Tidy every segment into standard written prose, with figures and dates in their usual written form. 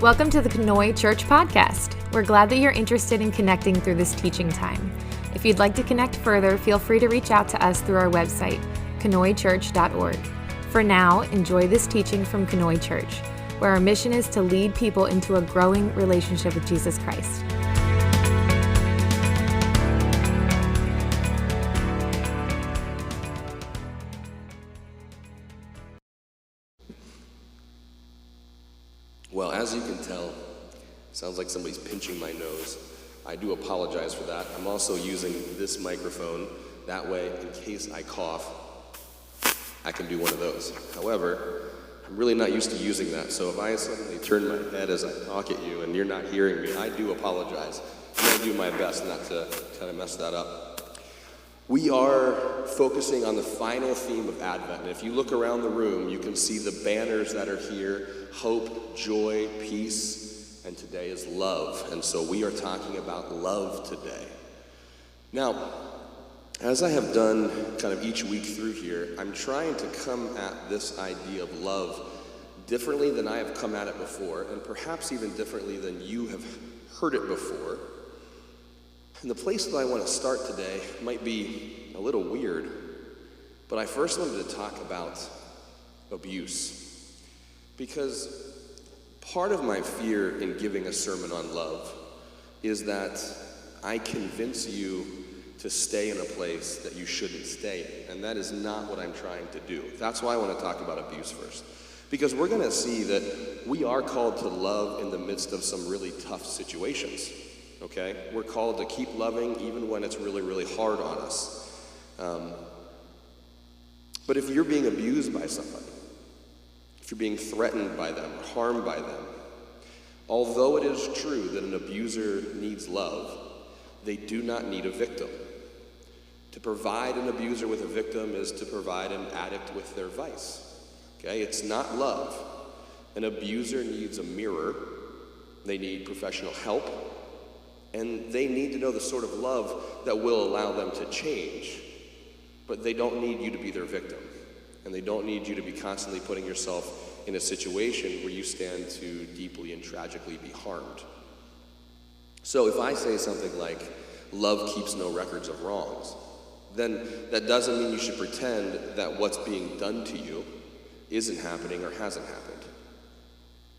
Welcome to the Knoy Church Podcast. We're glad that you're interested in connecting through this teaching time. If you'd like to connect further, feel free to reach out to us through our website, knoychurch.org. For now, enjoy this teaching from Knoy Church, where our mission is to lead people into a growing relationship with Jesus Christ. Well, as you can tell, sounds like somebody's pinching my nose. I do apologize for that. I'm also using this microphone. That way, in case I cough, I can do one of those. However, I'm really not used to using that, so if I suddenly turn my head as I talk at you and you're not hearing me, I do apologize. I'm going to do my best not to kind of mess that up. We are focusing on the final theme of Advent, and if you look around the room, you can see the banners that are here: hope, joy, peace, and today is love. And so we are talking about love today. Now, as I have done kind of each week through here, I'm trying to come at this idea of love differently than I have come at it before, and perhaps even differently than you have heard it before. And the place that I want to start today might be a little weird, but I first wanted to talk about abuse. Because part of my fear in giving a sermon on love is that I convince you to stay in a place that you shouldn't stay in, and that is not what I'm trying to do. That's why I want to talk about abuse first. Because we're going to see that we are called to love in the midst of some really tough situations. Okay? We're called to keep loving even when it's really, really hard on us. But if you're being abused by somebody, if you're being threatened by them or harmed by them, although it is true that an abuser needs love, they do not need a victim. To provide an abuser with a victim is to provide an addict with their vice. Okay? It's not love. An abuser needs a mirror. They need professional help. And they need to know the sort of love that will allow them to change. But they don't need you to be their victim. And they don't need you to be constantly putting yourself in a situation where you stand to deeply and tragically be harmed. So if I say something like, love keeps no records of wrongs, then that doesn't mean you should pretend that what's being done to you isn't happening or hasn't happened.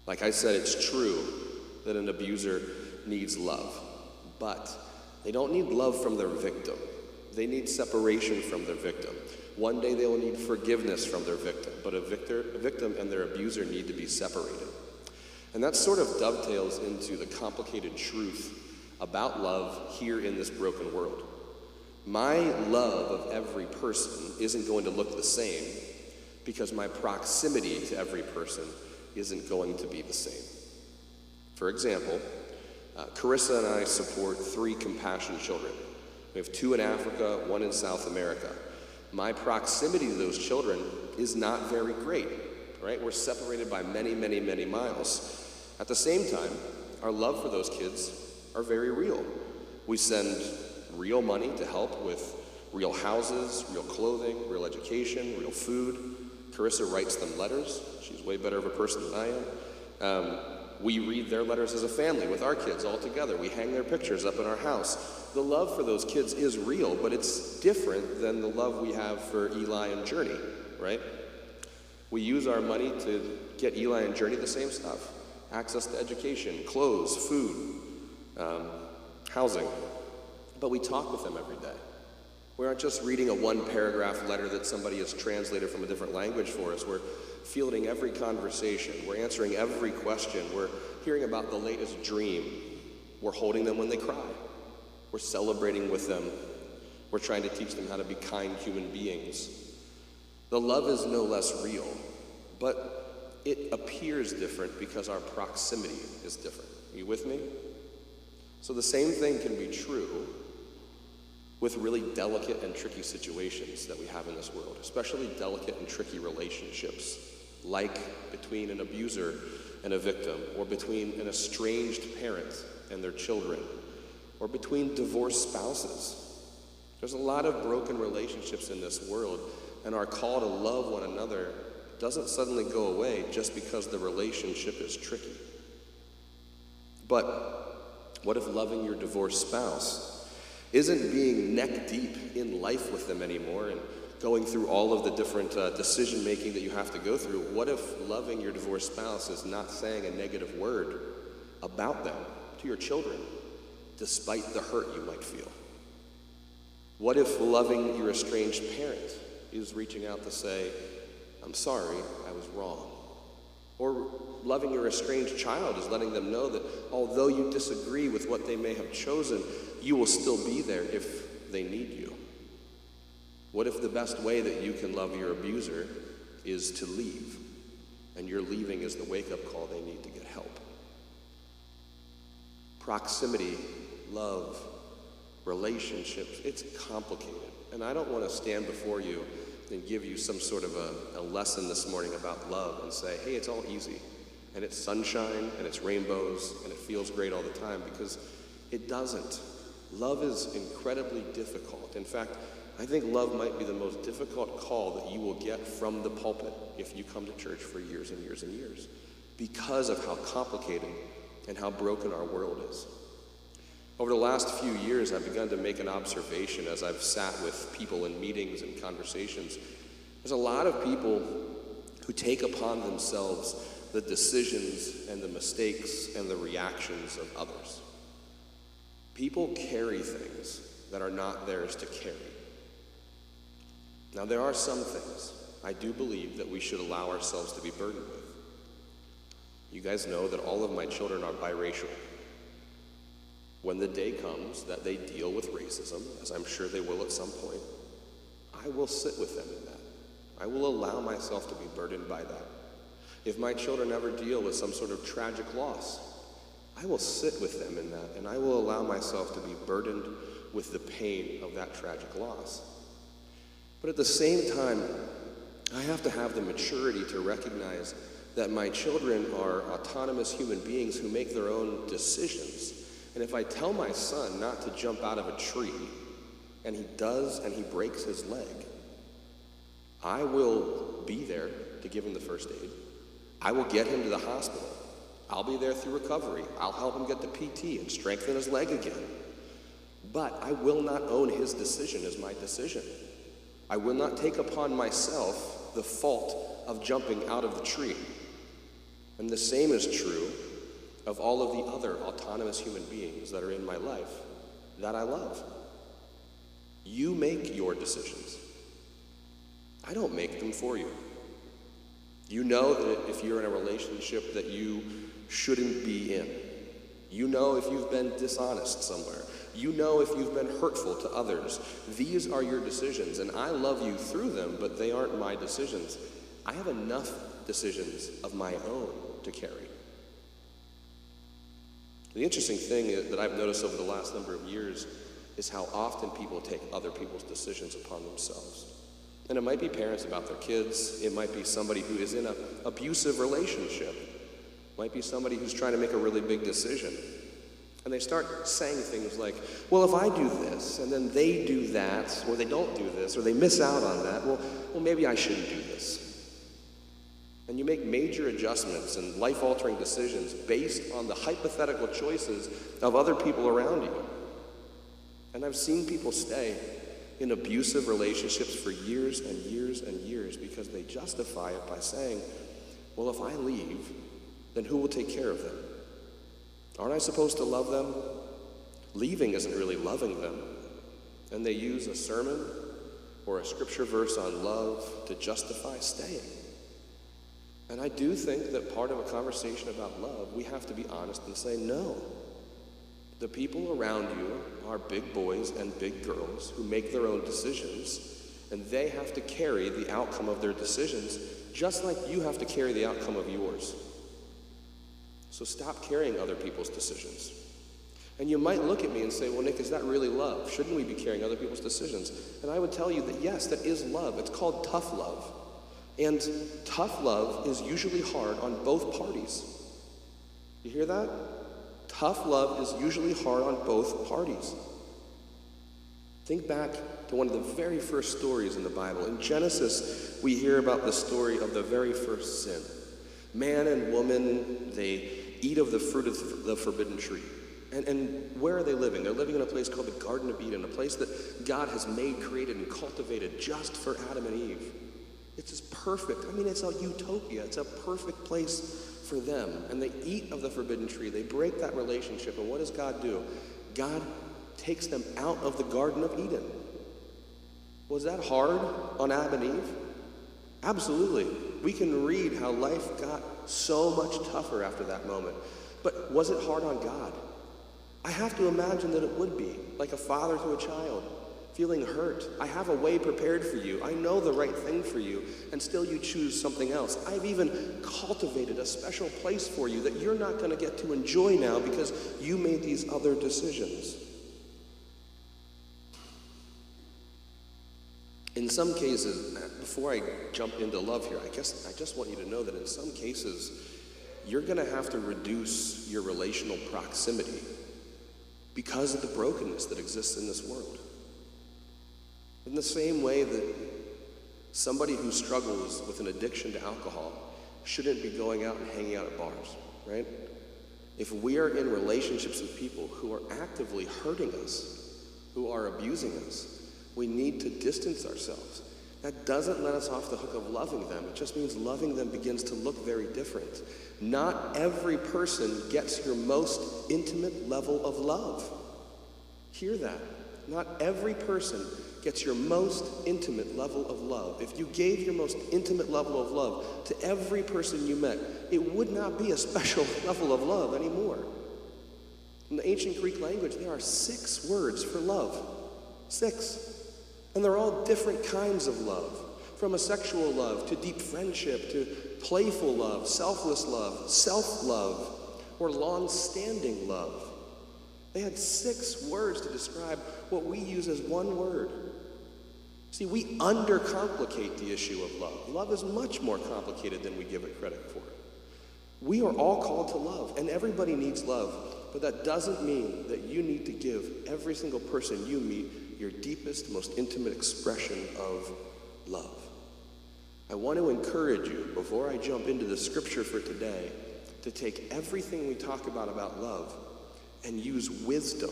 Like I said, it's true that an abuser needs love. But they don't need love from their victim. They need separation from their victim. One day they will need forgiveness from their victim, but a victim and their abuser need to be separated. And that sort of dovetails into the complicated truth about love here in this broken world. My love of every person isn't going to look the same because my proximity to every person isn't going to be the same. For example, Carissa and I support 3 compassion children. We have 2 in Africa, 1 in South America. My proximity to those children is not very great, right? We're separated by many, many, many miles. At the same time, our love for those kids are very real. We send real money to help with real houses, real clothing, real education, real food. Carissa writes them letters. She's way better of a person than I am. We read their letters as a family with our kids all together. We hang their pictures up in our house. The love for those kids is real, but it's different than the love we have for Eli and Journey, right? We use our money to get Eli and Journey the same stuff: access to education, clothes, food, housing. But we talk with them every day. We aren't just reading a 1-paragraph letter that somebody has translated from a different language for us. We're fielding every conversation. We're answering every question. We're hearing about the latest dream. We're holding them when they cry. We're celebrating with them. We're trying to teach them how to be kind human beings. The love is no less real, but it appears different because our proximity is different. Are you with me? So the same thing can be true with really delicate and tricky situations that we have in this world, especially delicate and tricky relationships, like between an abuser and a victim, or between an estranged parent and their children, or between divorced spouses. There's a lot of broken relationships in this world, and our call to love one another doesn't suddenly go away just because the relationship is tricky. But what if loving your divorced spouse isn't being neck deep in life with them anymore and going through all of the different decision making that you have to go through? What if loving your divorced spouse is not saying a negative word about them to your children, despite the hurt you might feel? What if loving your estranged parent is reaching out to say, I'm sorry, I was wrong? Or loving your estranged child is letting them know that although you disagree with what they may have chosen, you will still be there if they need you. What if the best way that you can love your abuser is to leave, and your leaving is the wake-up call they need to get help? Proximity, love, relationships, it's complicated. And I don't want to stand before you and give you some sort of a lesson this morning about love and say, hey, it's all easy, and it's sunshine, and it's rainbows, and it feels great all the time, because it doesn't. Love is incredibly difficult. In fact, I think love might be the most difficult call that you will get from the pulpit if you come to church for years and years and years, because of how complicated and how broken our world is. Over the last few years, I've begun to make an observation as I've sat with people in meetings and conversations. There's a lot of people who take upon themselves the decisions and the mistakes and the reactions of others. People carry things that are not theirs to carry. Now, there are some things I do believe that we should allow ourselves to be burdened with. You guys know that all of my children are biracial. When the day comes that they deal with racism, as I'm sure they will at some point, I will sit with them in that. I will allow myself to be burdened by that. If my children ever deal with some sort of tragic loss, I will sit with them in that, and I will allow myself to be burdened with the pain of that tragic loss. But at the same time, I have to have the maturity to recognize that my children are autonomous human beings who make their own decisions. And if I tell my son not to jump out of a tree, and he does, and he breaks his leg, I will be there to give him the first aid. I will get him to the hospital. I'll be there through recovery. I'll help him get the PT and strengthen his leg again. But I will not own his decision as my decision. I will not take upon myself the fault of jumping out of the tree. And the same is true of all of the other autonomous human beings that are in my life that I love. You make your decisions. I don't make them for you. You know that if you're in a relationship that you shouldn't be in. You know if you've been dishonest somewhere. You know if you've been hurtful to others. These are your decisions, and I love you through them, but they aren't my decisions. I have enough decisions of my own to carry. The interesting thing that I've noticed over the last number of years is how often people take other people's decisions upon themselves. And it might be parents about their kids. It might be somebody who is in an abusive relationship. It might be somebody who's trying to make a really big decision. And they start saying things like, well, if I do this, and then they do that, or they don't do this, or they miss out on that, well, maybe I shouldn't do this. And you make major adjustments and life-altering decisions based on the hypothetical choices of other people around you. And I've seen people stay in abusive relationships for years and years and years because they justify it by saying, well, if I leave, then who will take care of them? Aren't I supposed to love them? Leaving isn't really loving them. And they use a sermon or a scripture verse on love to justify staying. And I do think that part of a conversation about love, we have to be honest and say, no. The people around you are big boys and big girls who make their own decisions, and they have to carry the outcome of their decisions, just like you have to carry the outcome of yours. So stop carrying other people's decisions. And you might look at me and say, well, Nick, is that really love? Shouldn't we be carrying other people's decisions? And I would tell you that yes, that is love. It's called tough love. And tough love is usually hard on both parties. You hear that? Tough love is usually hard on both parties. Think back to one of the very first stories in the Bible. In Genesis, we hear about the story of the very first sin. Man and woman, they eat of the fruit of the forbidden tree. And where are they living? They're living in a place called the Garden of Eden, a place that God has made, created, and cultivated just for Adam and Eve. It's just perfect. I mean, it's a utopia. It's a perfect place for them. And they eat of the forbidden tree. They break that relationship. And what does God do? God takes them out of the Garden of Eden. Was that hard on Adam and Eve? Absolutely. We can read how life got so much tougher after that moment. But was it hard on God? I have to imagine that it would be, like a father to a child, feeling hurt. I have a way prepared for you. I know the right thing for you, and still you choose something else. I've even cultivated a special place for you that you're not going to get to enjoy now because you made these other decisions. In some cases, before I jump into love here, I just want you to know that in some cases, you're going to have to reduce your relational proximity because of the brokenness that exists in this world. In the same way that somebody who struggles with an addiction to alcohol shouldn't be going out and hanging out at bars, right? If we are in relationships with people who are actively hurting us, who are abusing us, we need to distance ourselves. That doesn't let us off the hook of loving them. It just means loving them begins to look very different. Not every person gets your most intimate level of love. Hear that. Not every person gets your most intimate level of love. If you gave your most intimate level of love to every person you met, it would not be a special level of love anymore. In the ancient Greek language, there are 6 words for love. 6. And they're all different kinds of love, from a sexual love to deep friendship to playful love, selfless love, self-love, or long-standing love. They had 6 words to describe what we use as one word. See, we undercomplicate the issue of love. Love is much more complicated than we give it credit for. We are all called to love, and everybody needs love, but that doesn't mean that you need to give every single person you meet your deepest, most intimate expression of love. I want to encourage you, before I jump into the scripture for today, to take everything we talk about love and use wisdom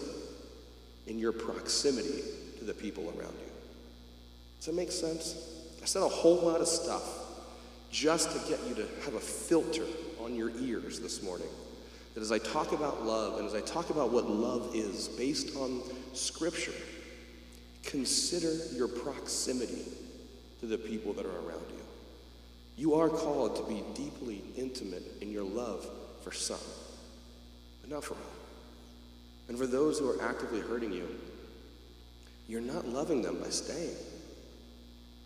in your proximity to the people around you. Does that make sense? I said a whole lot of stuff just to get you to have a filter on your ears this morning. That as I talk about love and as I talk about what love is based on scripture, consider your proximity to the people that are around you. You are called to be deeply intimate in your love for some, but not for all. And for those who are actively hurting you, you're not loving them by staying.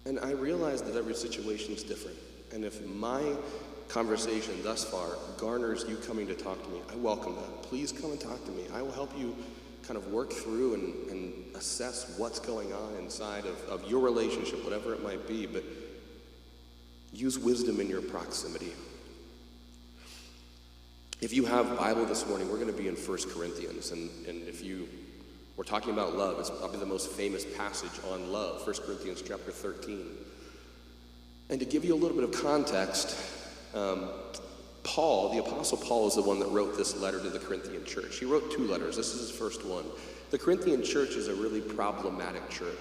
And I realize that every situation is different. And if my conversation thus far garners you coming to talk to me, I welcome that. Please come and talk to me. I will help you kind of work through and assess what's going on inside of your relationship, whatever it might be, but use wisdom in your proximity. If you have a Bible this morning, we're going to be in 1 Corinthians, and if we're talking about love, it's probably the most famous passage on love, 1 Corinthians chapter 13. And to give you a little bit of context, Paul, the Apostle Paul, is the one that wrote this letter to the Corinthian church. He wrote 2 letters. This is his first one. The Corinthian church is a really problematic church.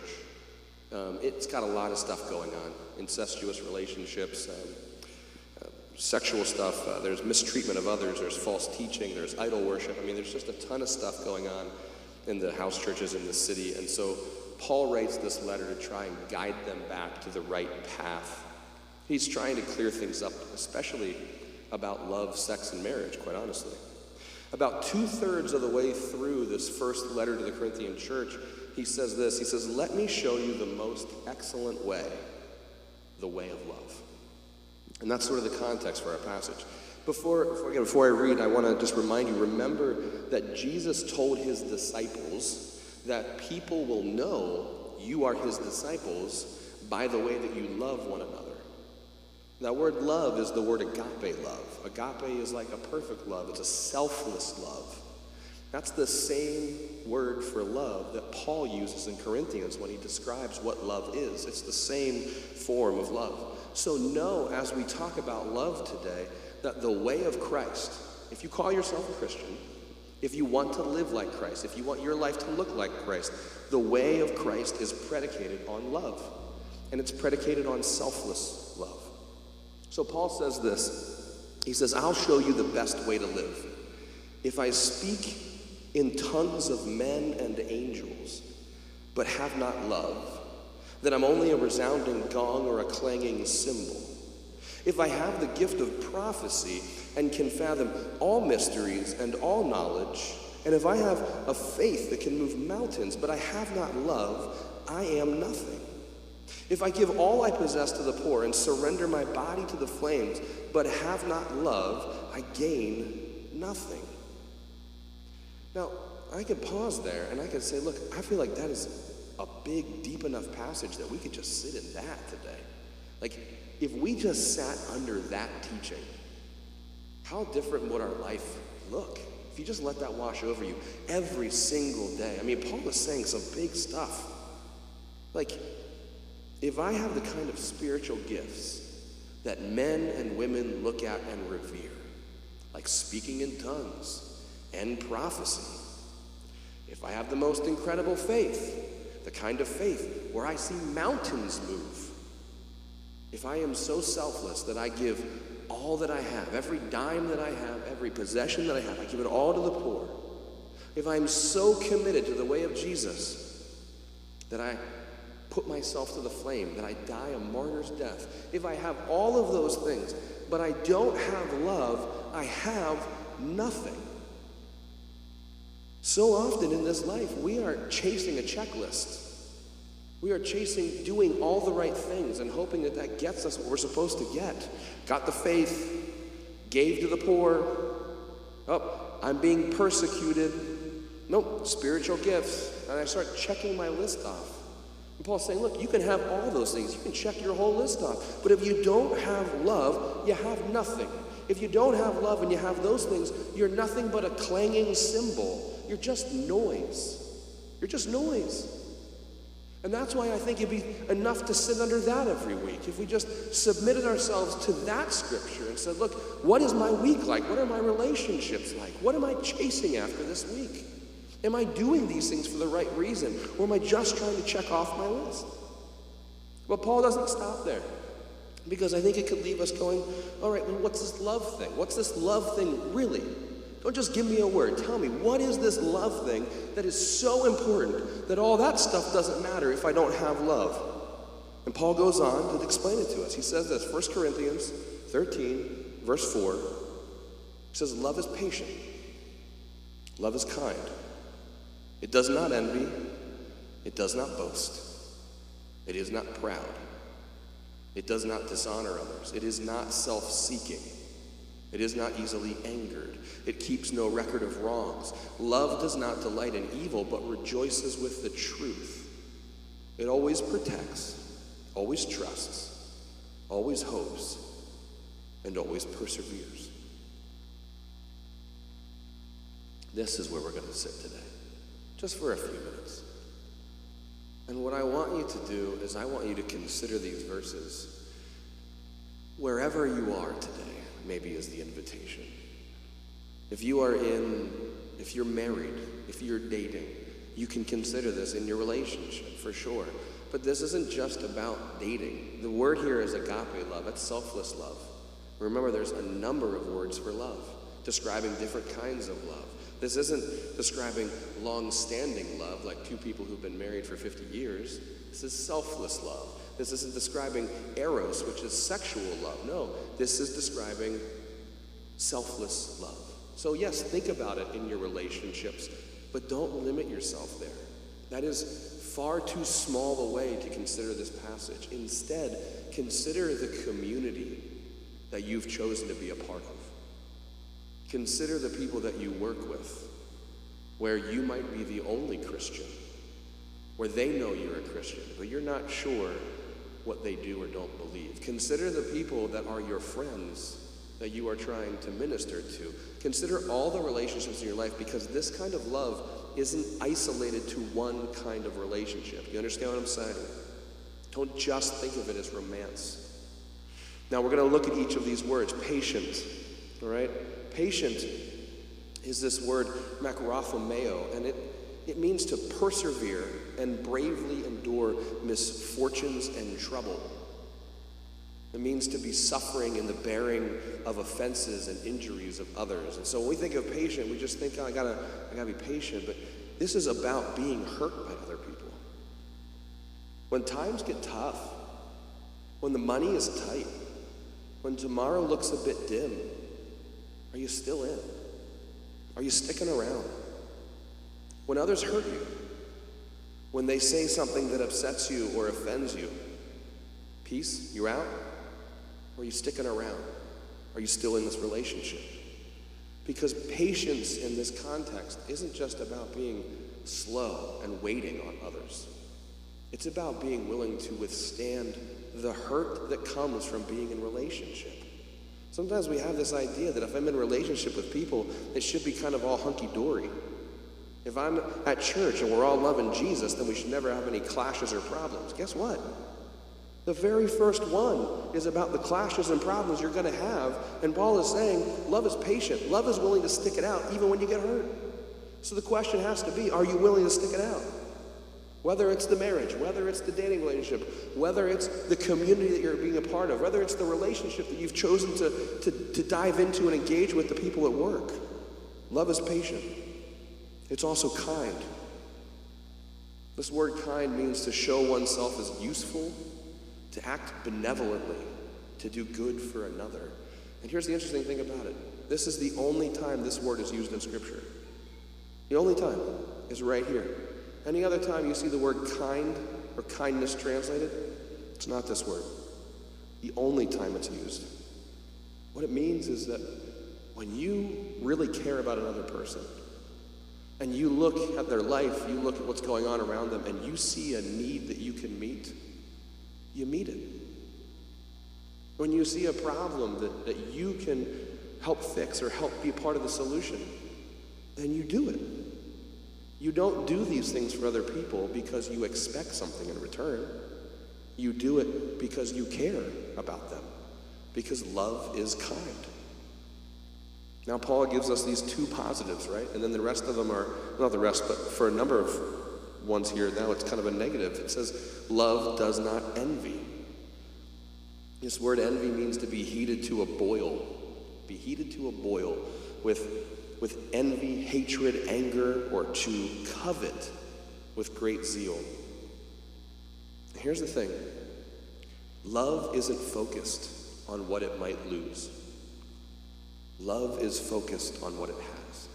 It's got a lot of stuff going on. Incestuous relationships, sexual stuff. There's mistreatment of others. There's false teaching. There's idol worship. I mean, there's just a ton of stuff going on in the house churches in the city. And so Paul writes this letter to try and guide them back to the right path. He's trying to clear things up, especially about love, sex, and marriage, quite honestly. About 2/3 of the way through this first letter to the Corinthian church, he says this. He says, "Let me show you the most excellent way, the way of love." And that's sort of the context for our passage. Before I read, I want to just remind you, remember that Jesus told his disciples that people will know you are his disciples by the way that you love one another. That word love is the word agape love. Agape is like a perfect love. It's a selfless love. That's the same word for love that Paul uses in Corinthians when he describes what love is. It's the same form of love. So know, as we talk about love today, that the way of Christ, if you call yourself a Christian, if you want to live like Christ, if you want your life to look like Christ, the way of Christ is predicated on love. And it's predicated on selfless love. So Paul says this. He says, I'll show you the best way to live. If I speak in tongues of men and angels, but have not love, then I'm only a resounding gong or a clanging cymbal. If I have the gift of prophecy and can fathom all mysteries and all knowledge, and if I have a faith that can move mountains, but I have not love, I am nothing. If I give all I possess to the poor and surrender my body to the flames, but have not love, I gain nothing. Now, I could pause there and I could say, look, I feel like that is a big, deep enough passage that we could just sit in that today. Like, if we just sat under that teaching, how different would our life look? If you just let that wash over you every single day. I mean, Paul is saying some big stuff. Like, if I have the kind of spiritual gifts that men and women look at and revere, like speaking in tongues and prophecy, if I have the most incredible faith, the kind of faith where I see mountains move, if I am so selfless that I give all that I have, every dime that I have, every possession that I have, I give it all to the poor, if I'm so committed to the way of Jesus that I put myself to the flame, that I die a martyr's death, if I have all of those things, but I don't have love, I have nothing. So often in this life, we are chasing a checklist. We are chasing doing all the right things and hoping that that gets us what we're supposed to get. Got the faith, gave to the poor. Oh, I'm being persecuted. Nope, spiritual gifts. And I start checking my list off. And Paul's saying, look, you can have all those things. You can check your whole list off. But if you don't have love, you have nothing. If you don't have love and you have those things, you're nothing but a clanging cymbal. You're just noise. You're just noise. And that's why I think it'd be enough to sit under that every week. If we just submitted ourselves to that scripture and said, look, what is my week like? What are my relationships like? What am I chasing after this week? Am I doing these things for the right reason? Or am I just trying to check off my list? But Paul doesn't stop there. Because I think it could leave us going, all right, well, what's this love thing? What's this love thing really? Don't just give me a word. Tell me, what is this love thing that is so important that all that stuff doesn't matter if I don't have love? And Paul goes on to explain it to us. He says this, 1 Corinthians 13, verse 4. He says, love is patient. Love is kind. It does not envy. It does not boast. It is not proud. It does not dishonor others. It is not self-seeking. It is not easily angered. It keeps no record of wrongs. Love does not delight in evil, but rejoices with the truth. It always protects, always trusts, always hopes, and always perseveres. This is where we're going to sit today, just for a few minutes. And what I want you to do is I want you to consider these verses wherever you are today. Maybe is the invitation. If you're married, if you're dating, you can consider this in your relationship for sure. But this isn't just about dating. The word here is agape love. It's selfless love. Remember, there's a number of words for love, describing different kinds of love. This isn't describing long-standing love, like two people who've been married for 50 years. This is selfless love. This isn't describing eros, which is sexual love. No, this is describing selfless love. So yes, think about it in your relationships, but don't limit yourself there. That is far too small a way to consider this passage. Instead, consider the community that you've chosen to be a part of. Consider the people that you work with, where you might be the only Christian, where they know you're a Christian, but you're not sure what they do or don't believe. Consider the people that are your friends that you are trying to minister to. Consider all the relationships in your life, because this kind of love isn't isolated to one kind of relationship. You understand what I'm saying? Don't just think of it as romance. Now we're going to look at each of these words. Patient, all right? Patient is this word makrothomeo, and it means to persevere and bravely endure misfortunes and trouble. It means to be suffering in the bearing of offenses and injuries of others. And so when we think of patient, we just think, oh, I gotta be patient. But this is about being hurt by other people. When times get tough, when the money is tight, when tomorrow looks a bit dim, are you still in? Are you sticking around? When others hurt you, when they say something that upsets you or offends you, peace, you're out? Or are you sticking around? Are you still in this relationship? Because patience in this context isn't just about being slow and waiting on others. It's about being willing to withstand the hurt that comes from being in relationship. Sometimes we have this idea that if I'm in a relationship with people, it should be kind of all hunky-dory. If I'm at church and we're all loving Jesus, then we should never have any clashes or problems. Guess what? The very first one is about the clashes and problems you're going to have. And Paul is saying, love is patient. Love is willing to stick it out even when you get hurt. So the question has to be, are you willing to stick it out? Whether it's the marriage, whether it's the dating relationship, whether it's the community that you're being a part of, whether it's the relationship that you've chosen to dive into and engage with the people at work. Love is patient. It's also kind. This word kind means to show oneself as useful, to act benevolently, to do good for another. And here's the interesting thing about it. This is the only time this word is used in Scripture. The only time is right here. Any other time you see the word kind or kindness translated, it's not this word. The only time it's used. What it means is that when you really care about another person, and you look at their life, you look at what's going on around them, and you see a need that you can meet, you meet it. When you see a problem that you can help fix or help be part of the solution, then you do it. You don't do these things for other people because you expect something in return. You do it because you care about them, because love is kind. Now, Paul gives us these two positives, right? And then the rest of them are, not the rest, but for a number of ones here, now it's kind of a negative. It says, love does not envy. This word envy means to be heated to a boil. Be heated to a boil with envy, hatred, anger, or to covet with great zeal. Here's the thing. Love isn't focused on what it might lose. Love is focused on what it has.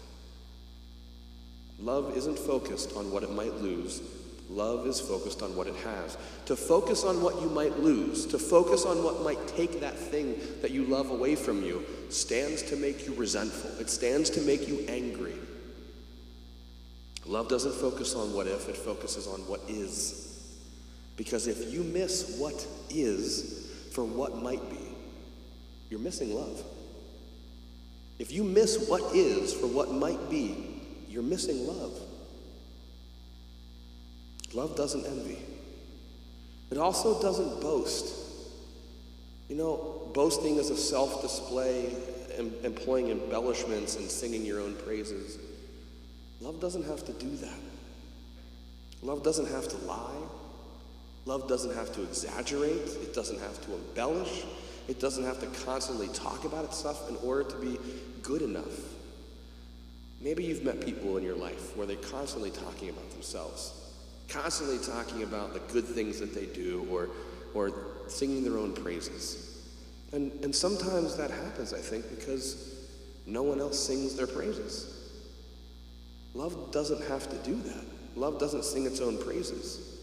Love isn't focused on what it might lose. Love is focused on what it has. To focus on what you might lose, to focus on what might take that thing that you love away from you, stands to make you resentful. It stands to make you angry. Love doesn't focus on what if, it focuses on what is. Because if you miss what is for what might be, you're missing love. If you miss what is for what might be, you're missing love. Love doesn't envy. It also doesn't boast. You know, boasting is a self-display, employing embellishments and singing your own praises. Love doesn't have to do that. Love doesn't have to lie. Love doesn't have to exaggerate. It doesn't have to embellish. It doesn't have to constantly talk about itself in order to be good enough. Maybe you've met people in your life where they're constantly talking about themselves, constantly talking about the good things that they do, or singing their own praises. And sometimes that happens, I think, because no one else sings their praises. Love doesn't have to do that. Love doesn't sing its own praises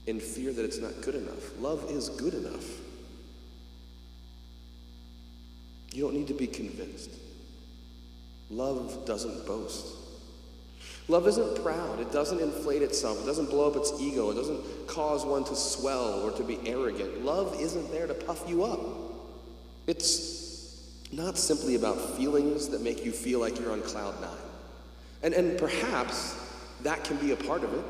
in fear that it's not good enough. Love is good enough. You don't need to be convinced. Love doesn't boast. Love isn't proud. It doesn't inflate itself. It doesn't blow up its ego. It doesn't cause one to swell or to be arrogant. Love isn't there to puff you up. It's not simply about feelings that make you feel like you're on cloud nine. And perhaps that can be a part of it,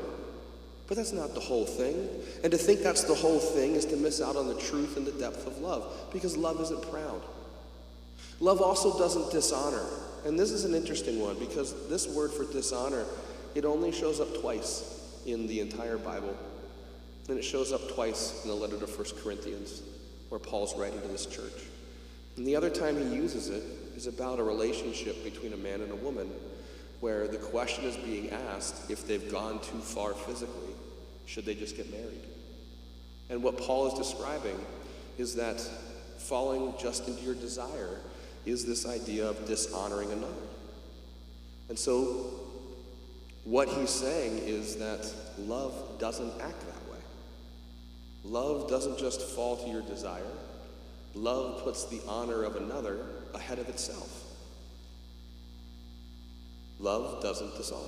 but that's not the whole thing. And to think that's the whole thing is to miss out on the truth and the depth of love, because love isn't proud. Love also doesn't dishonor. And this is an interesting one because this word for dishonor, it only shows up twice in the entire Bible. And it shows up twice in the letter to 1 Corinthians, where Paul's writing to this church. And the other time he uses it is about a relationship between a man and a woman, where the question is being asked, if they've gone too far physically, should they just get married? And what Paul is describing is that falling just into your desire is this idea of dishonoring another. And so what he's saying is that love doesn't act that way. Love doesn't just fall to your desire. Love puts the honor of another ahead of itself. Love doesn't dishonor.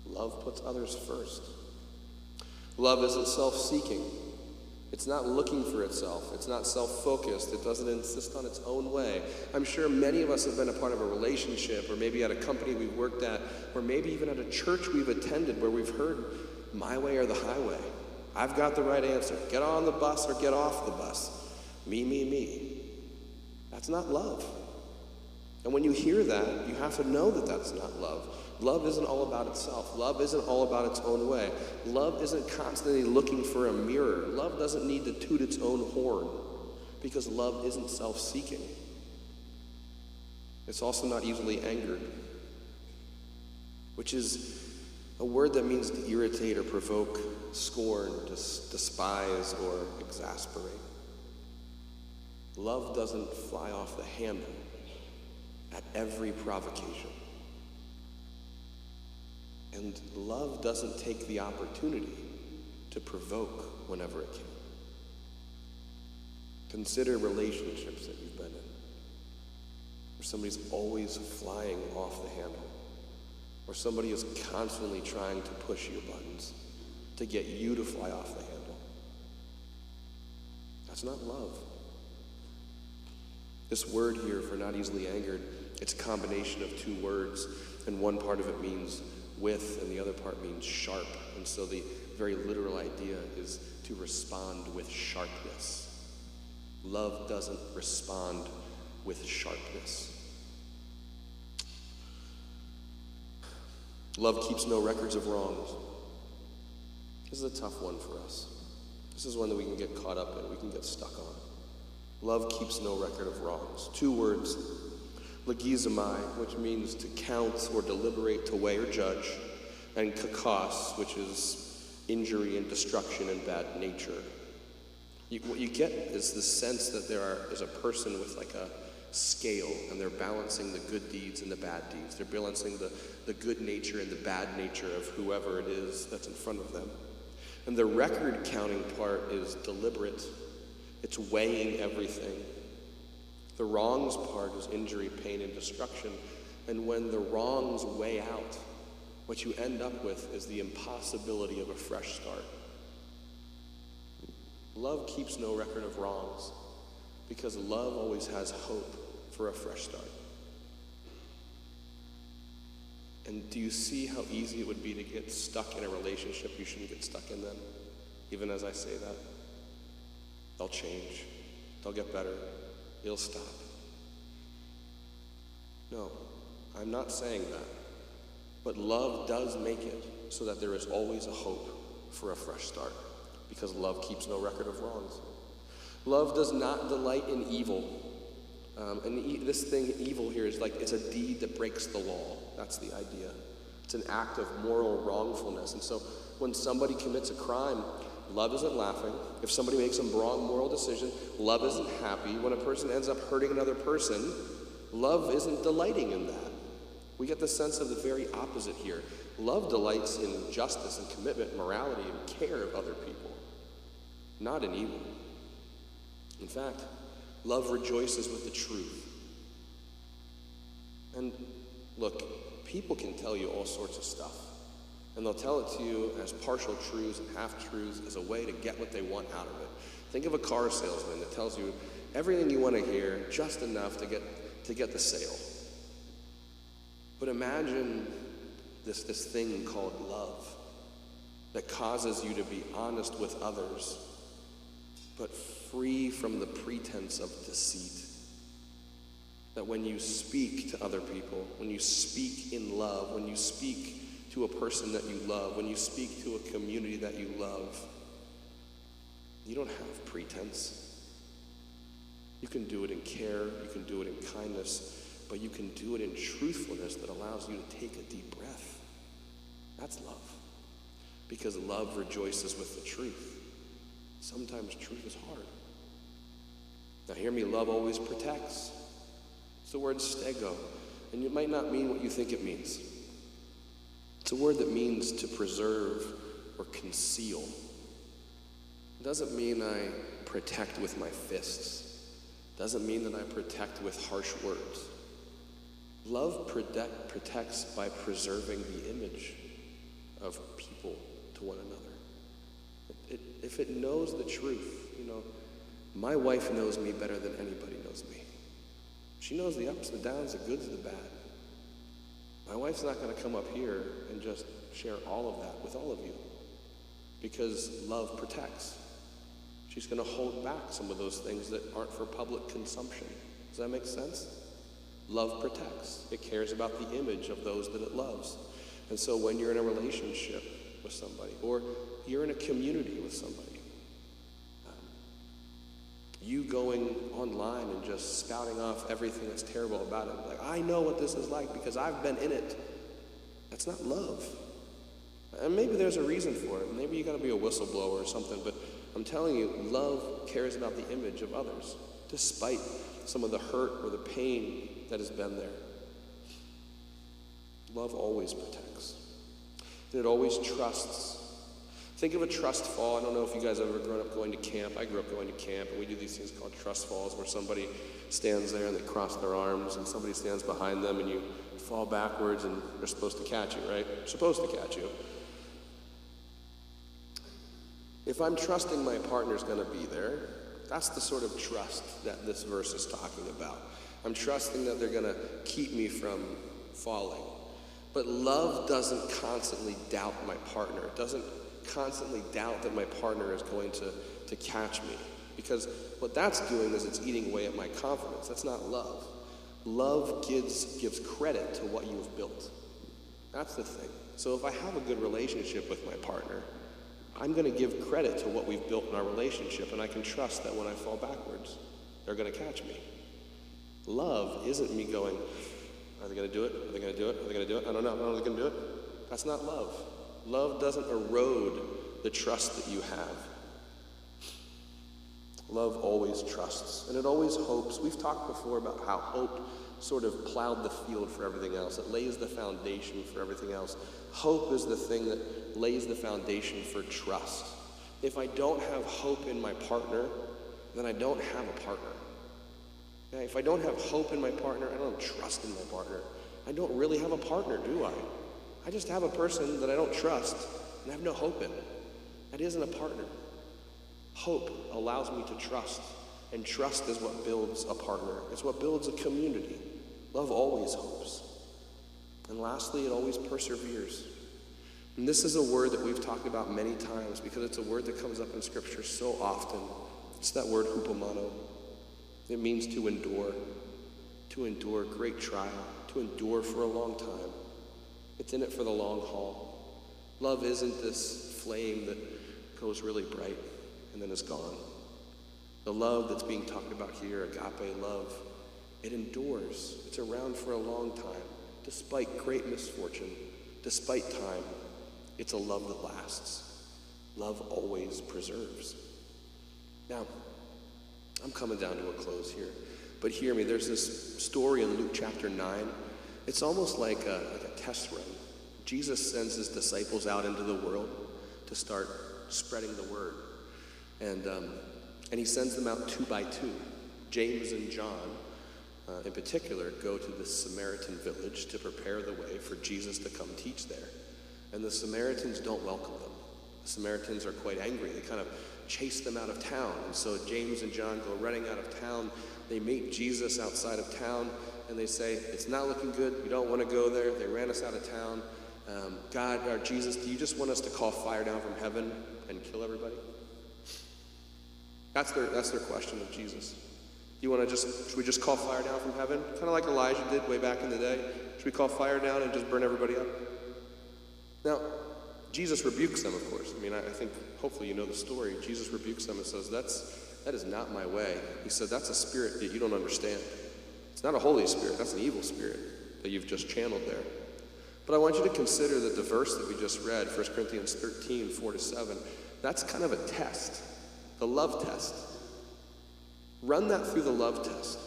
Love puts others first. Love isn't self-seeking. It's not looking for itself. It's not self-focused. It doesn't insist on its own way. I'm sure many of us have been a part of a relationship, or maybe at a company we've worked at, or maybe even at a church we've attended where we've heard, my way or the highway. I've got the right answer. Get on the bus or get off the bus. Me, me, me. That's not love. And when you hear that, you have to know that that's not love. Love isn't all about itself. Love isn't all about its own way. Love isn't constantly looking for a mirror. Love doesn't need to toot its own horn, because love isn't self-seeking. It's also not easily angered, which is a word that means to irritate or provoke, scorn, despise, or exasperate. Love doesn't fly off the handle at every provocation. And love doesn't take the opportunity to provoke whenever it can. Consider relationships that you've been in, where somebody's always flying off the handle, or somebody is constantly trying to push your buttons to get you to fly off the handle. That's not love. This word here for not easily angered, it's a combination of two words, and one part of it means with, and the other part means sharp. And so the very literal idea is to respond with sharpness. Love doesn't respond with sharpness. Love keeps no records of wrongs. This is a tough one for us. This is one that we can get caught up in, we can get stuck on. Love keeps no record of wrongs. Two words, logizomai, which means to count or deliberate, to weigh or judge, and kakos, which is injury and destruction and bad nature. What you get is the sense that is a person with like a scale, and they're balancing the good deeds and the bad deeds. They're balancing the good nature and the bad nature of whoever it is that's in front of them. And the record counting part is deliberate. It's weighing everything. The wrongs part is injury, pain, and destruction. And when the wrongs weigh out, what you end up with is the impossibility of a fresh start. Love keeps no record of wrongs, because love always has hope for a fresh start. And do you see how easy it would be to get stuck in a relationship you shouldn't get stuck in then? Even as I say that. They'll change. They'll get better. It'll stop. No, I'm not saying that. But love does make it so that there is always a hope for a fresh start, because love keeps no record of wrongs. Love does not delight in evil. This thing, evil here, is like it's a deed that breaks the law. That's the idea. It's an act of moral wrongfulness. And so when somebody commits a crime, love isn't laughing. If somebody makes a wrong moral decision, love isn't happy. When a person ends up hurting another person, love isn't delighting in that. We get the sense of the very opposite here. Love delights in justice and commitment, morality, and care of other people, not in evil. In fact, love rejoices with the truth. And look, people can tell you all sorts of stuff. And they'll tell it to you as partial truths and half-truths as a way to get what they want out of it. Think of a car salesman that tells you everything you want to hear, just enough to get the sale. But imagine this thing called love that causes you to be honest with others, but free from the pretense of deceit. That when you speak to other people, when you speak in love, when you speak to a person that you love, when you speak to a community that you love, you don't have pretense. You can do it in care, you can do it in kindness, but you can do it in truthfulness that allows you to take a deep breath. That's love. Because love rejoices with the truth. Sometimes truth is hard. Now hear me, love always protects. It's the word stego, and it might not mean what you think it means. It's a word that means to preserve or conceal. It doesn't mean I protect with my fists. It doesn't mean that I protect with harsh words. Love protects by preserving the image of people to one another. If it knows the truth, my wife knows me better than anybody knows me. She knows the ups, the downs, the goods, the bad. My wife's not going to come up here and just share all of that with all of you, because love protects. She's going to hold back some of those things that aren't for public consumption. Does that make sense? Love protects. It cares about the image of those that it loves. And so when you're in a relationship with somebody, or you're in a community with somebody, you going online and just spouting off everything that's terrible about it, like, I know what this is like because I've been in it, that's not love. And maybe there's a reason for it. Maybe you got to be a whistleblower or something, but I'm telling you, love cares about the image of others, despite some of the hurt or the pain that has been there. Love always protects. And it always trusts. Think of a trust fall. I don't know if you guys have ever grown up going to camp. I grew up going to camp, and we do these things called trust falls, where somebody stands there and they cross their arms, and somebody stands behind them, and you fall backwards, and they're supposed to catch you, right? They're supposed to catch you. If I'm trusting my partner's going to be there, that's the sort of trust that this verse is talking about. I'm trusting that they're going to keep me from falling. But love doesn't constantly doubt my partner. It doesn't constantly doubt that my partner is going to catch me. Because what that's doing is it's eating away at my confidence. That's not love. Love gives credit to what you've built. That's the thing. So if I have a good relationship with my partner, I'm going to give credit to what we've built in our relationship, and I can trust that when I fall backwards, they're going to catch me. Love isn't me going, are they going to do it? Are they going to do it? Are they going to do it? I don't know. Are they going to do it? That's not love. Love doesn't erode the trust that you have. Love always trusts, and it always hopes. We've talked before about how hope sort of plowed the field for everything else. It lays the foundation for everything else. Hope is the thing that lays the foundation for trust. If I don't have hope in my partner, then I don't have a partner. Now, if I don't have hope in my partner, I don't have trust in my partner, I don't really have a partner, do I? I just have a person that I don't trust and have no hope in. That isn't a partner. Hope allows me to trust, and trust is what builds a partner. It's what builds a community. Love always hopes. And lastly, it always perseveres. And this is a word that we've talked about many times because it's a word that comes up in Scripture so often. It's that word hupomano. It means to endure great trial, to endure for a long time. It's in it for the long haul. Love isn't this flame that goes really bright and then is gone. The love that's being talked about here, agape love, it endures. It's around for a long time, despite great misfortune, despite time. It's a love that lasts. Love always preserves. Now, I'm coming down to a close here, but hear me. There's this story in Luke chapter 9. It's almost like a test run. Jesus sends his disciples out into the world to start spreading the word. And he sends them out 2 by 2. James and John, in particular, go to this Samaritan village to prepare the way for Jesus to come teach there. And the Samaritans don't welcome them. The Samaritans are quite angry. They kind of chase them out of town. And so James and John go running out of town. They meet Jesus outside of town, and they say, it's not looking good. We don't want to go there. They ran us out of town. God, or Jesus, do you just want us to call fire down from heaven and kill everybody? That's their question of Jesus. Should we just call fire down from heaven? Kind of like Elijah did way back in the day. Should we call fire down and just burn everybody up? Now, Jesus rebukes them, of course. I mean, I think, hopefully you know the story. Jesus rebukes them and says, that is not my way. He said, that's a spirit that you don't understand. It's not a Holy Spirit. That's an evil spirit that you've just channeled there. But I want you to consider that the verse that we just read, 1 Corinthians 13, 4-7, that's kind of a test, the love test. Run that through the love test.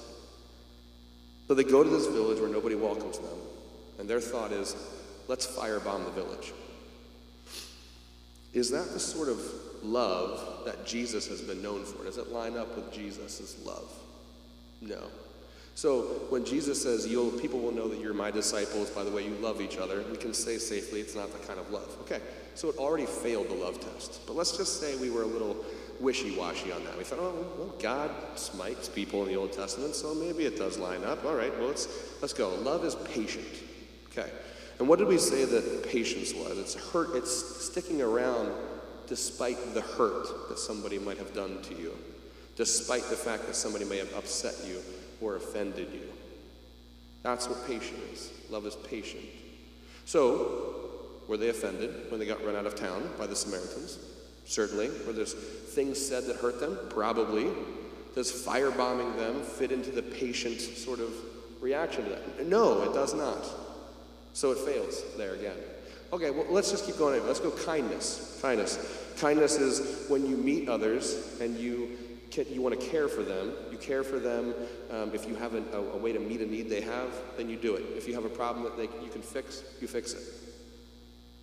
So they go to this village where nobody welcomes them, and their thought is, let's firebomb the village. Is that the sort of love that Jesus has been known for? Does it line up with Jesus' love? No. So when Jesus says, people will know that you're my disciples by the way you love each other, we can say safely it's not the kind of love. Okay, so it already failed the love test. But let's just say we were a little wishy-washy on that. We thought, well, God smites people in the Old Testament, so maybe it does line up. All right, well, let's go. Love is patient. Okay. And what did we say that patience was? It's sticking around despite the hurt that somebody might have done to you, despite the fact that somebody may have upset you or offended you. That's what patience is. Love is patient. So, were they offended when they got run out of town by the Samaritans? Certainly. Were there things said that hurt them? Probably. Does firebombing them fit into the patient sort of reaction to that? No, it does not. So it fails there again. Okay, well, let's just keep going. Let's go kindness. Kindness is when you meet others and you want to care for them. You care for them. If you have a way to meet a need they have, then you do it. If you have a problem that you can fix, you fix it.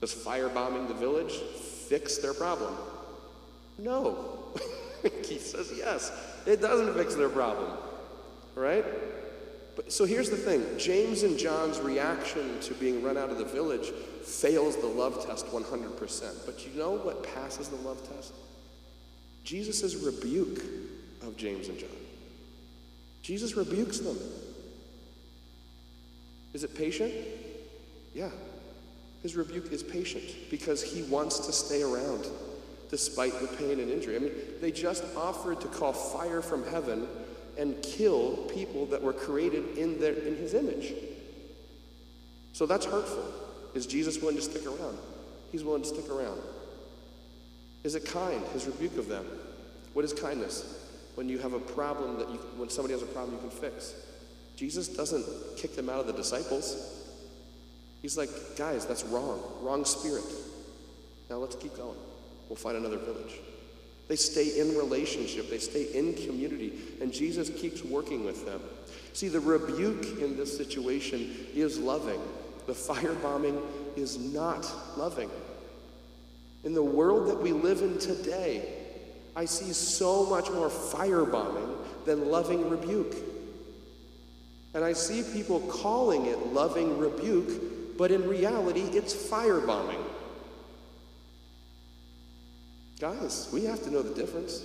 Does firebombing the village fix their problem? No. Keith says yes. It doesn't fix their problem. Right? But so here's the thing. James and John's reaction to being run out of the village fails the love test 100%. But you know what passes the love test? Jesus' rebuke of James and John. Jesus rebukes them. Is it patient? Yeah. His rebuke is patient because he wants to stay around despite the pain and injury. I mean, they just offered to call fire from heaven and kill people that were created in his image. So that's hurtful. Is Jesus willing to stick around? He's willing to stick around. Is it kind, his rebuke of them? What is kindness? When you have a problem when somebody has a problem you can fix. Jesus doesn't kick them out of the disciples. He's like, guys, that's wrong spirit. Now let's keep going. We'll find another village. They stay in relationship. They stay in community. And Jesus keeps working with them. See, the rebuke in this situation is loving. The firebombing is not loving. In the world that we live in today, I see so much more firebombing than loving rebuke. And I see people calling it loving rebuke, but in reality, it's firebombing. Guys, we have to know the difference.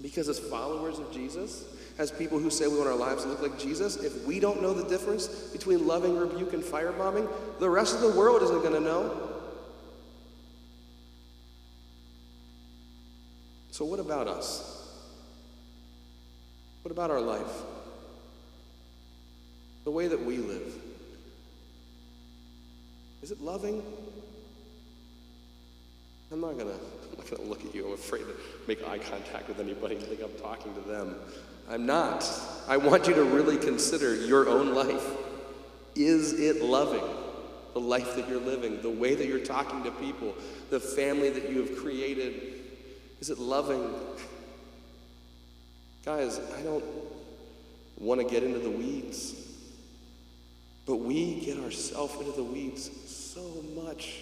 Because as followers of Jesus, as people who say we want our lives to look like Jesus, if we don't know the difference between loving rebuke and firebombing, the rest of the world isn't going to know. So what about us? What about our life? The way that we live? Is it loving? I'm not gonna look at you. I'm afraid to make eye contact with anybody and think I'm talking to them. I'm not. I want you to really consider your own life. Is it loving? The life that you're living, the way that you're talking to people, the family that you have created. Is it loving? Guys, I don't want to get into the weeds, but we get ourselves into the weeds so much.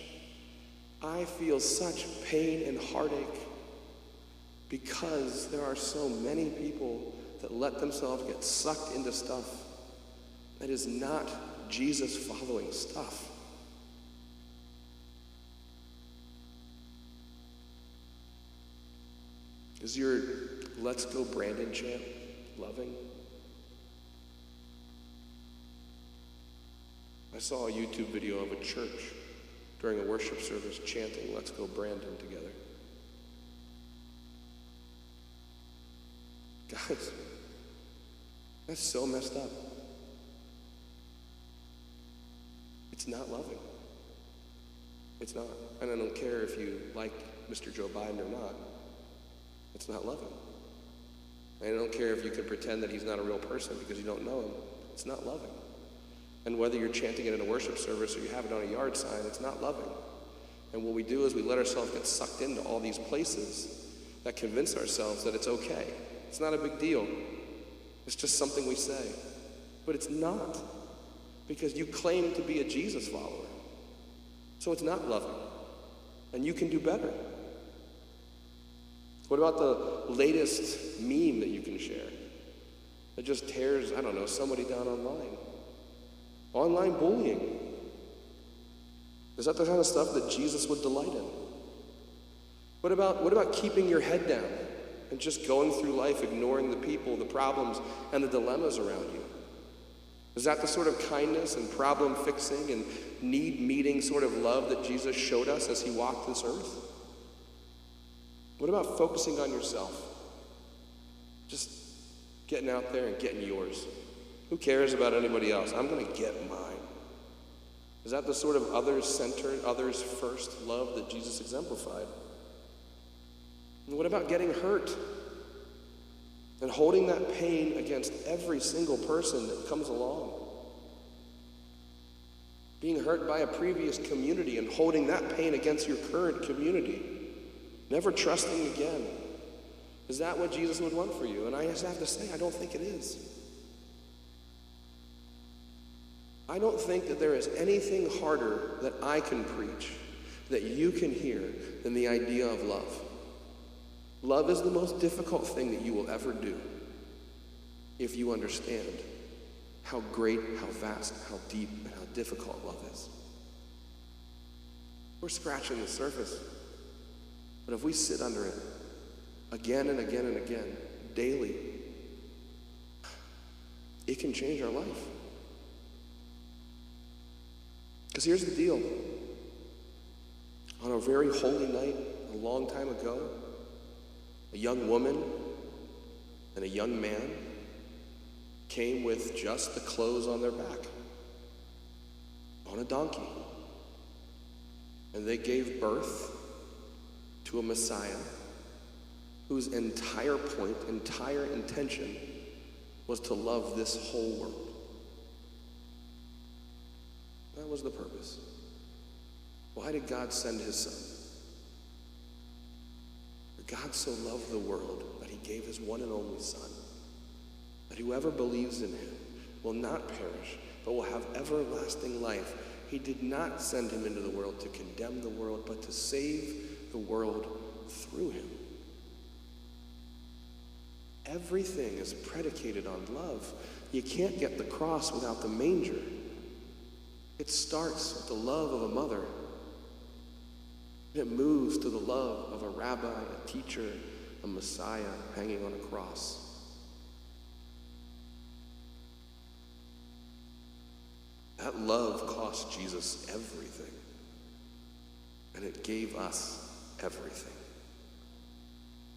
I feel such pain and heartache because there are so many people that let themselves get sucked into stuff that is not Jesus following stuff. Is your Let's Go Brandon chant loving? I saw a YouTube video of a church during a worship service chanting Let's Go Brandon together. Guys, That's so messed up. It's not loving. It's not. And I don't care if you like Mr. Joe Biden or not. It's not loving. And I don't care if you can pretend that he's not a real person because you don't know him. It's not loving. And whether you're chanting it in a worship service or you have it on a yard sign, it's not loving. And what we do is we let ourselves get sucked into all these places that convince ourselves that it's okay. It's not a big deal. It's just something we say. But it's not. Because you claim to be a Jesus follower. So it's not loving. And you can do better. What about the latest meme that you can share that just tears, somebody down online? Online bullying. Is that the kind of stuff that Jesus would delight in? What about keeping your head down and just going through life ignoring the people, the problems, and the dilemmas around you? Is that the sort of kindness and problem fixing and need meeting sort of love that Jesus showed us as he walked this earth? What about focusing on yourself? Just getting out there and getting yours. Who cares about anybody else? I'm going to get mine. Is that the sort of others-centered, others-first love that Jesus exemplified? And what about getting hurt and holding that pain against every single person that comes along? Being hurt by a previous community and holding that pain against your current community. Never trusting again. Is that what Jesus would want for you? And I just have to say, I don't think it is. I don't think that there is anything harder that I can preach, that you can hear, than the idea of love. Love is the most difficult thing that you will ever do if you understand how great, how vast, how deep, and how difficult love is. We're scratching the surface. But if we sit under it again and again and again, daily, it can change our life. Because here's the deal. On a very holy night, a long time ago, a young woman and a young man came with just the clothes on their back, on a donkey. And they gave birth to a Messiah whose entire point, entire intention was to love this whole world. That was the purpose. Why did God send his son? For God so loved the world that he gave his one and only son, that whoever believes in him will not perish, but will have everlasting life. He did not send him into the world to condemn the world, but to save the world through him. Everything is predicated on love. You can't get the cross without the manger. It starts with the love of a mother. And it moves to the love of a rabbi, a teacher, a Messiah hanging on a cross. That love cost Jesus everything. And it gave us everything.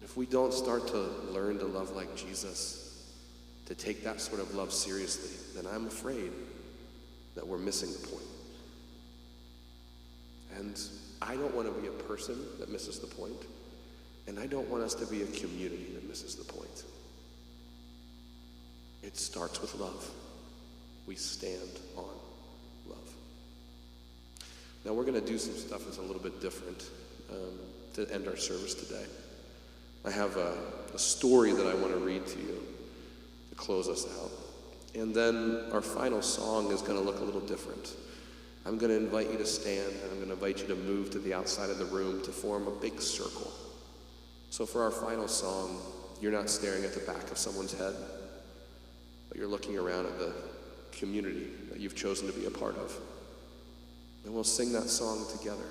If we don't start to learn to love like Jesus, to take that sort of love seriously, then I'm afraid that we're missing the point. And I don't want to be a person that misses the point, and I don't want us to be a community that misses the point. It starts with love. We stand on love. Now we're going to do some stuff that's a little bit different to end our service today. I have a story that I want to read to you to close us out. And then our final song is going to look a little different. I'm going to invite you to stand, and I'm going to invite you to move to the outside of the room to form a big circle. So for our final song, you're not staring at the back of someone's head, but you're looking around at the community that you've chosen to be a part of. And we'll sing that song together.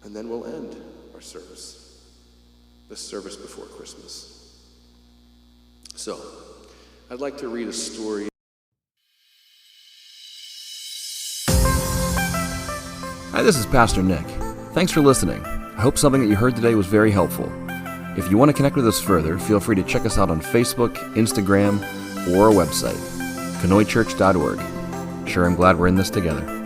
And then we'll end our service, this service before Christmas. So, I'd like to read a story. Hi, this is Pastor Nick. Thanks for listening. I hope something that you heard today was very helpful. If you want to connect with us further, feel free to check us out on Facebook, Instagram, or our website, KanoiChurch.org. Sure, I'm glad we're in this together.